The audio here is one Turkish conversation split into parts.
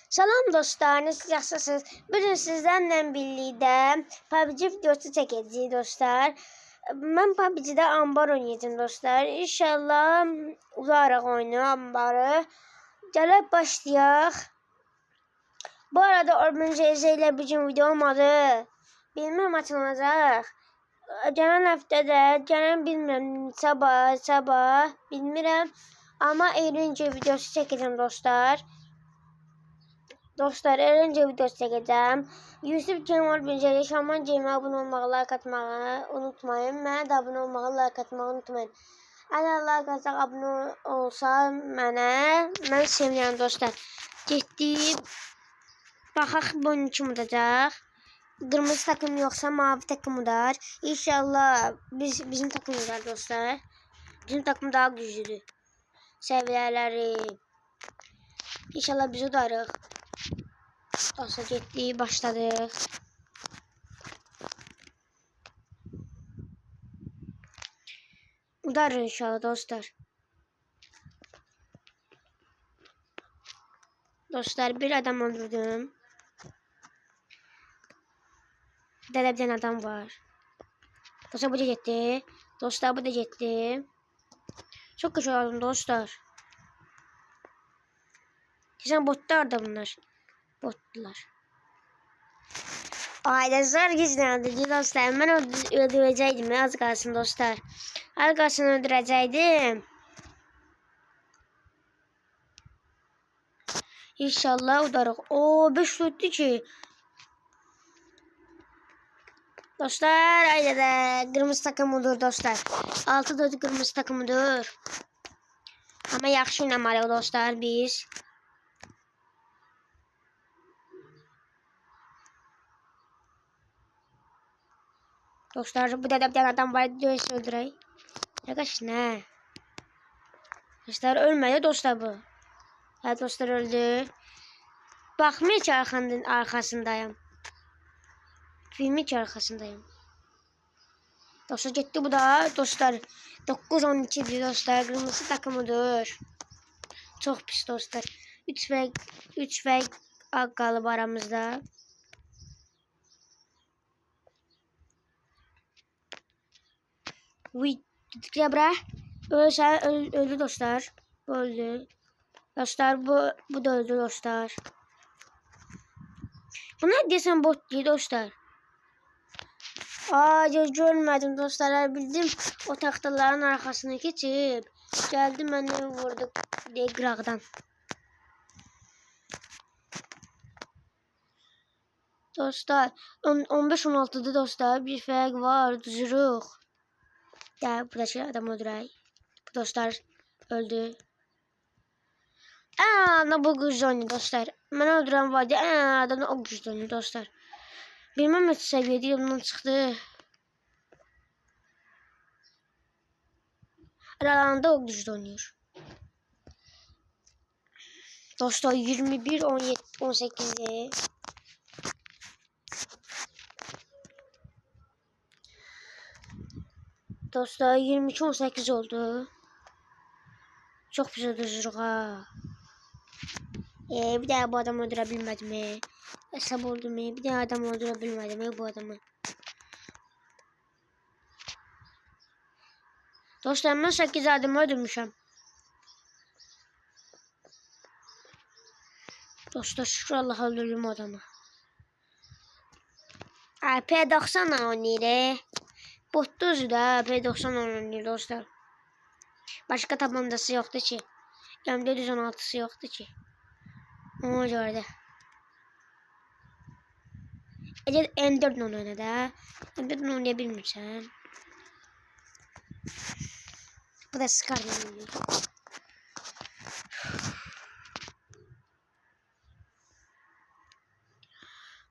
Salam dostlar, nasılsınız? Bugün sizlerle birlikte PUBG videosu çekeceğiz dostlar. Ben PUBG'de ambar oynayacağım dostlar. İnşallah uzaraq oyunu ambarı. Gəlib başlayaq. Bu arada Orman CZ ile bugün video olmadı. Bilmem açılacaq. Gələn həftədə, gələn bilmirəm, sabah bilmirəm. Amma eğlence videosu çəkəcəm dostlar. Dostlar, eğlence videosu çəkəcəm. Yusuf Kemal Bincəli, Şaman Cem'e abone olmağı, like atmağı unutmayın. Mənə də abone olmağı, like atmağı unutmayın. Əgər like atsaq, abone olsa mən sevinirəm dostlar. Getdik. Baxaq bu oyun kim udacaq. Qırmızı takım yoxsa mavi takım udar. İnşallah bizim takım udar dostlar. Bizim takım daha güclüdür. Səviyyələri. İnşallah biz udarıq. Dostlar getdik, başladık. Udarır inşallah dostlar. Dostlar bir adam öldürdüm. Dədə bir dənə adam var. Dostlar bu da getdi. Dostlar bu da getdi. Çok güçlü oldum dostlar. Sen botlar da bunlar. Botlar. Ayda zor güçlendi dostlar. Ben öldürəcəydim. Az qalsın dostlar. Az qalsın öldürəcəydim. İnşallah udarıq. O 5 öldü ki. Dostlar ayda da qırmızı takımıdır dostlar. 6-4 qırmızı takımıdır. Ama yaxşı oynamalıyıq dostlar biz. Dostlar bu da bir tane adam var, dövüş öldürey. Arkadaş ne? Dostlar ölmedi dostlar bu. Evet dostlar öldü. Bakmıyor ki arkasındayım. Filmi ki arkasındayım. Dostlar gitti bu da dostlar. 9-12'dir dostlar. Kırmızı takımıdır. Çok pis dostlar. 3 ve qalıb aramızda. Uy, dedik bura. Öldü dostlar. Öldü. Dostlar bu da öldü dostlar. Bunlar desem bot değil dostlar. Görmedim dostlar. Bildim o taxtaların arkasına geçip geldi beni vurdu diye qıraqdan. Dostlar 15-16'da dostlar bir fərq var. Dururuq. Ya buradaki adam öldürək. Bu dostlar öldü. Ana bu güclü oynuyor dostlar. Ben öldüren var diye adam o güclü oynuyor dostlar. Bilmem neçə səviyyədə yanımdan çıxdı. Aralarında o güclü oynuyor. Dostlar 21-18'de. Dostlar 22-18 oldu. Çok güzel düzürük ha. Bir daha bu adamı öldürebilmedim mi? Hesap oldu mu? Bir daha adam öldürebilmedim mi bu adamı? Dostlar ben 8 adamı öldürmüşüm. Dostlar şükür Allah'a öldürdüm o adamı. P90 oynayır. Botduz da P90 oynayır dostlar. Başka tabancası yoktu ki. M416'sı yoktu ki. Ona göre de. Eğer M4 oynadı da. M4 oynayabilmirsən. Bu da Scar oynuyor.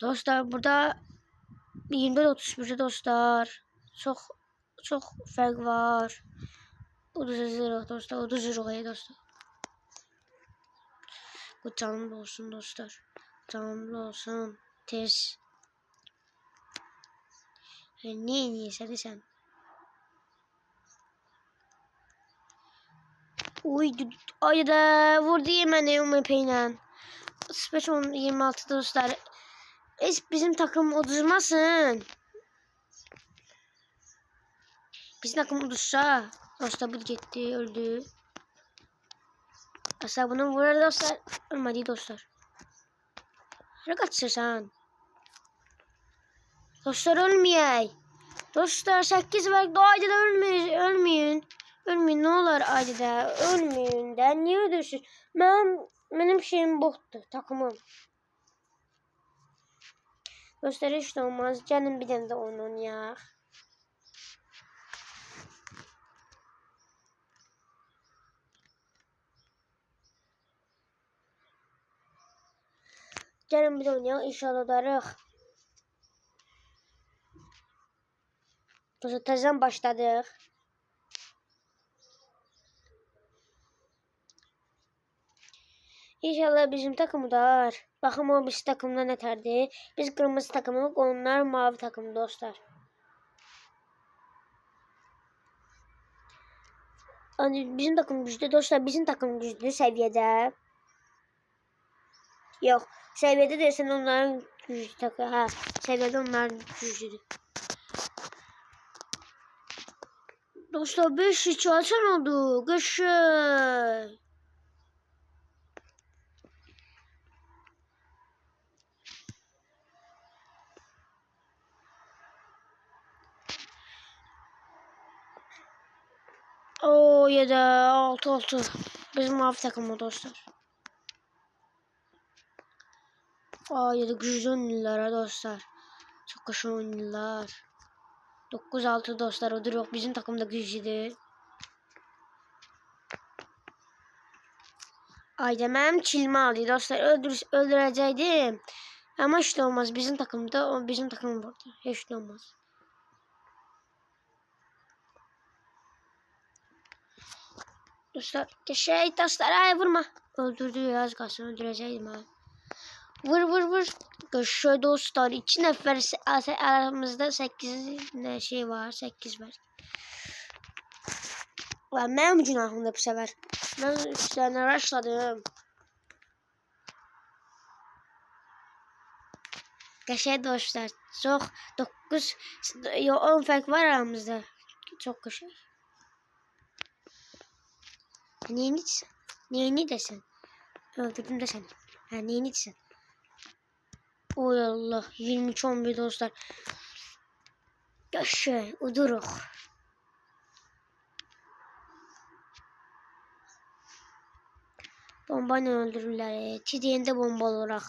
Dostlar burada 24-31'de dostlar. Çok fark var. Uduzuruk dostlar. Uduzuruk dostlar. Bu canlı olsun dostlar. Canlı olsun. Tez. Niye sen? Uy, ayda vurdu yeməni UMP ilə. Space 26 dostlar. Bizim takım uduzmasın. Bizim takım uduzsa. Dostlar bu gitti, öldü. Asla bunu vurur dostlar. Ölmedi dostlar. Ne kaçırsan? Dostlar ölmeyey. Dostlar 8 var. Haydi de ölmeyin. Ölmeyin ne olur haydi de. Ölmeyin de. Niye öldürsün? Benim şeyim boktu. Takımım. Dostlar hiç de olmaz. Canım bir tane de onun ya. Canım bir de oynayalım. İnşallah darıq. Dostlar tezden başladık. İnşallah bizim takımı da var. Bakın o biz takımdan yeterdi. Biz kırmızı takımı, onlar mavi takım dostlar. Hani bizim takım güçlü dostlar. Bizim takım güçlü seviyede. Yok. Seviyede dersen onların güçlü takım. Ha, seviyede onların güçlüdür. Dostlar 5 hiç alsan oldu. Görüşürüz. O ya da 6-6. Bizim mavi takımı dostlar. Aa ya da güçlü oyuncular dostlar. Çok hoş oyuncular. 9-6 dostlar odur yok. Bizim takımda güçlüdür. Ay demem çilme aldı dostlar. Öldürecektim. Ama işte olmaz. Bizim takımda bizim takım burada. Hiç de olmaz. Dostlar şey dostlar ay vurma. Öldürdü ya az kalsın öldürecektim ha. Vur. Şöyle dostlar 2 nefer aramızda 8 ne şey var 8 var. Lan benim günahımda bu sefer. Ben üstlerine araştırdım. Kaşe dostlar çok 9 10 fark var aramızda. Çok kaşe. Neyini desen? Öldürdüm de seni. Ha neyini desen? Oy Allah 23-11 dostlar. Kaşe uduruk. Bombayla öldürürler. Tidiyende bomba olarak.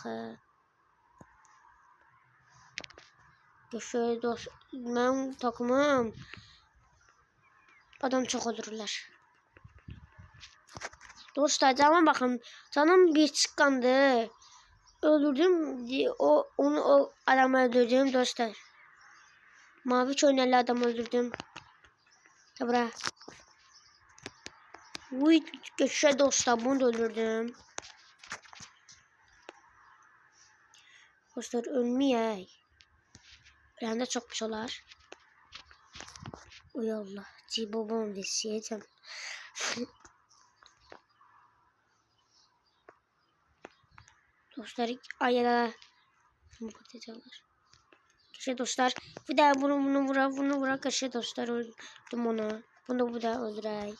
Şöyle dost, benim takımım adam çok öldürürler. Dostlar canıma bakın. Canım bir çıkandı. Öldürdüm. O adamı öldürdüm dostlar. Mavi çöynelli adamı öldürdüm. Tabra. Uy geçe dostlar bunu da öldürdüm. Dostlar ölmeye. Ölen de çok bir şeyler. Uy Allah. Cibobon desiyeceğim. Dostlar ayada bakacaklar. Kaşı dostlar bir daha bunu vura kaşı dostlar öldüm onu. Bunu bu da öldürey.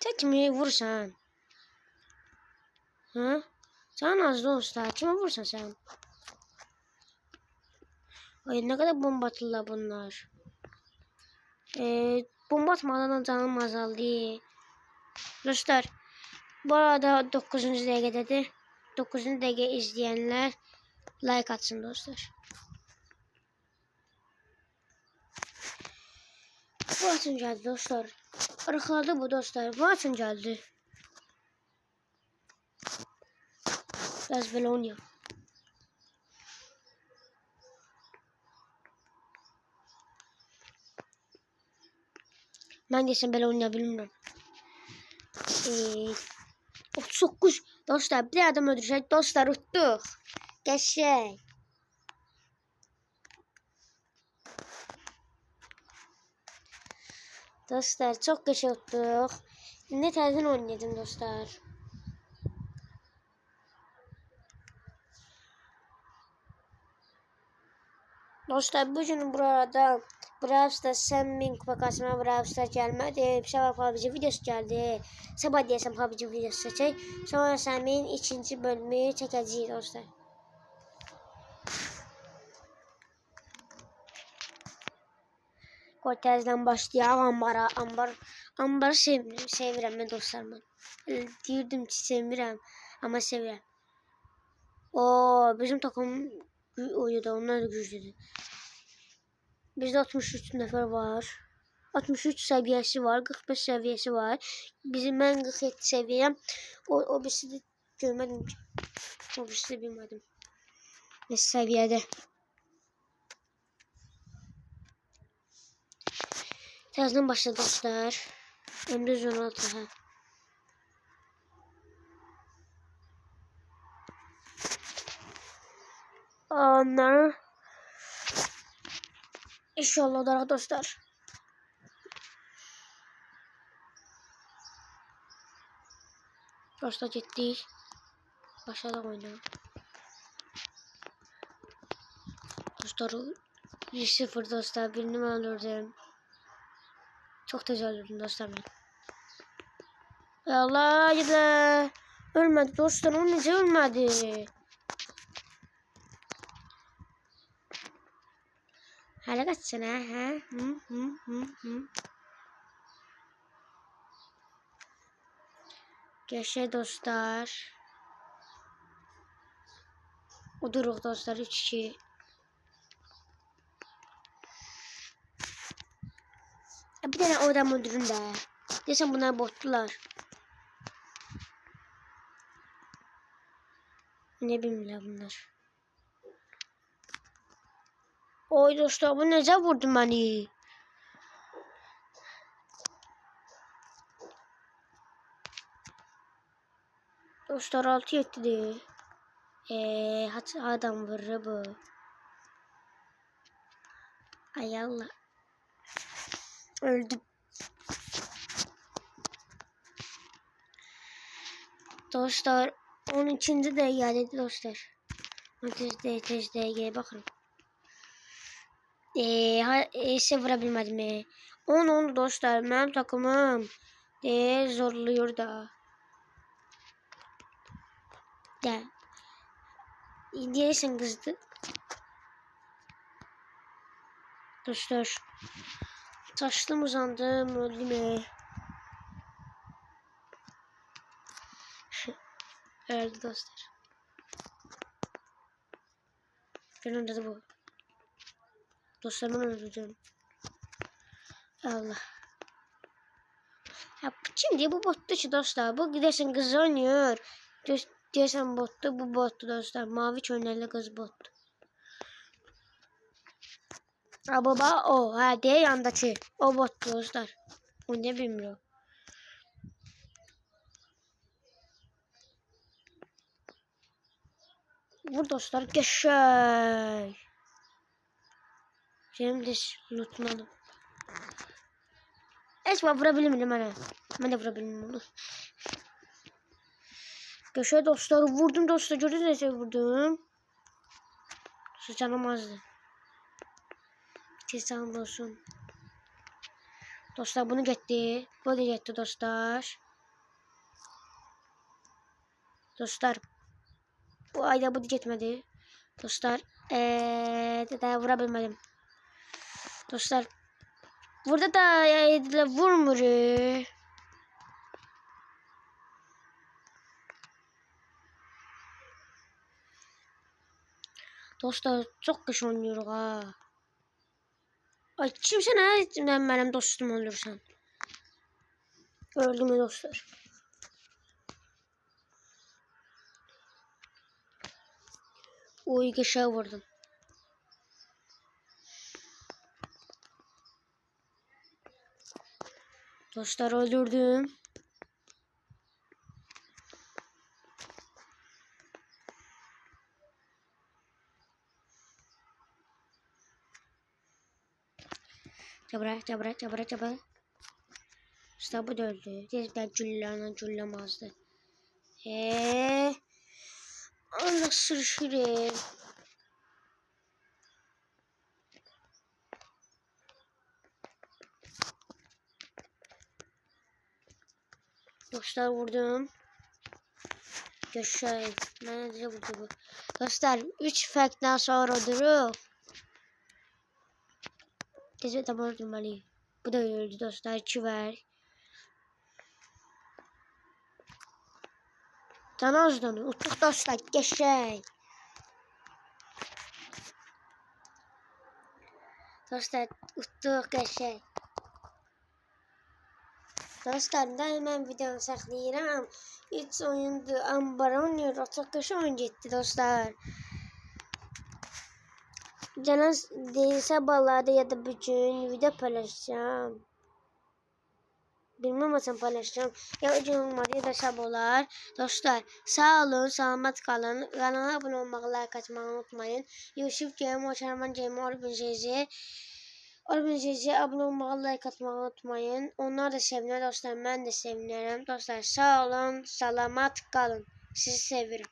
Sen kimi vursan? Ha? Sen az dostlar kime vursan sen? Ay ne kadar bomba attılar bunlar. Bomba atmadan canım azaldı. Dostlar bu arada 9. dakikadır. 9. dakika izleyenler like atsın dostlar. Bu atın geldi dostlar. Arıkladı bu dostlar. Bu atın geldi. Biraz böyle oynuyor. Ben desem böyle oynayabilirim. 39 dostlar bir adam öldürecek dostlar uttuk. Geçey. Dostlar çok geçe uttuk. Ne terden oynadım dostlar. Dostlar bugün burada Brawl Stars Semming vakasına Brawl Stars gelmedi. Sabah PUBG videosu geldi. Sabah diyesem PUBG videosu çek. Sonra Semming ikinci bölümü çekeceğiz dostlar. Kortezden başlayalım ambarı sevirəm ben dostlarım. Deyirdim ki sevirəm ama sevirəm. Bizim takım oyunda onlar da güçlüdür. Bizde 63 nefer var. 63 seviyesi var, 45 seviyesi var. Ben 47 seviyem. O birisi de görmedim ki. O birisi de bilmedim. Ne seviyede. Terzden başladı dostlar. Ömrüz 16 ha. Onlar. İnşallah da dostlar. Dostlar gittik. Başladık oyuna. Dostlar 1-0 dostlar. Birini ben öldürdüm. Çok tez öldürdüm dostlar ben. Allah gider. Ölmedi dostlar. O nece ölmedi? Hala kaçsana ha? Geçe dostlar. Uduruq dostlar 3-2. Bir tane adam öldürün de. Desem bunlar bottular. Ne bilmiyorum bunlar. Oy dostlar bu nece vurdu beni? Dostlar 6-7'di. Adam vurur bu. Ay Allah. Öldüm. Dostlar 12. de geldi dostlar. Tezde bakın. Vurabilmedim. 10 dostlar. Benim takımım zorluyor da. De. Diyesen kızdı. Dostlar. Taştım uzandım. Öldüm. Öldü dostlar. Ben öldürdüm bu. Dostlarımı öldürdüm. Allah. Ya şimdi bu bottu ki dostlar. Bu gidersen kız oynuyor. Diyorsan bottu. Bu bottu dostlar. Mavi çönelli kız bottu. Baba o. Ha diye yandaki. O bottu dostlar. O ne bilmiyorum. Vur dostlar. Geçey. Benim de unutmadım. Esma vurabilirim bana. Ben de vurabilirim onu. Geçey dostlar. Vurdum dostlar. Gördünüz mü vurdum. Canım azdı. Sağım olsun. Dostlar bunu gitti. Bu da gitti dostlar. Dostlar. Bu ayda bu da gitmedi. Dostlar. Daha vurabilmedim. Dostlar. Burada da vurmur. Dostlar çok kış oynuyoruz ha. Ay kimse ne benim dostum olursan. Öldüm mü dostlar? Oy geçe vurdum. Dostlar öldürdüm. Cabra. Dostlar bu da öldü. Gerçekten güllerle güllemezdi. Allah sürüşürüm. Dostlar vurdum. Görüşürüz. Ben de vurdu bu. Dostlar 3 fəkdən sonra durup. Gece tabanı durmalıyım. Bu da öldü dostlar. 2 var. Tanazdan uttuk dostlar. Geçey. Dostlar uttuk geçey. Dostlar da hemen videonu saklayıram. 3 oyundu. Ambara oynuyor. Çok köşe oyun gitti dostlar. Canınız değilse ballarda ya da bugün video paylaşacağım. Bilmem nasıl paylaşacağım. Ya bugün olmadı ya da sabahlar. Dostlar sağ olun, selamat kalın. Kanala abone olmayı, like atmayı unutmayın. Yusuf Cem, Oçarman Cem, Organizeye abone olmayı, like atmayı unutmayın. Onlar da sevinir dostlar, ben de sevinirim. Dostlar sağ olun, selamat kalın. Sizi seviyorum.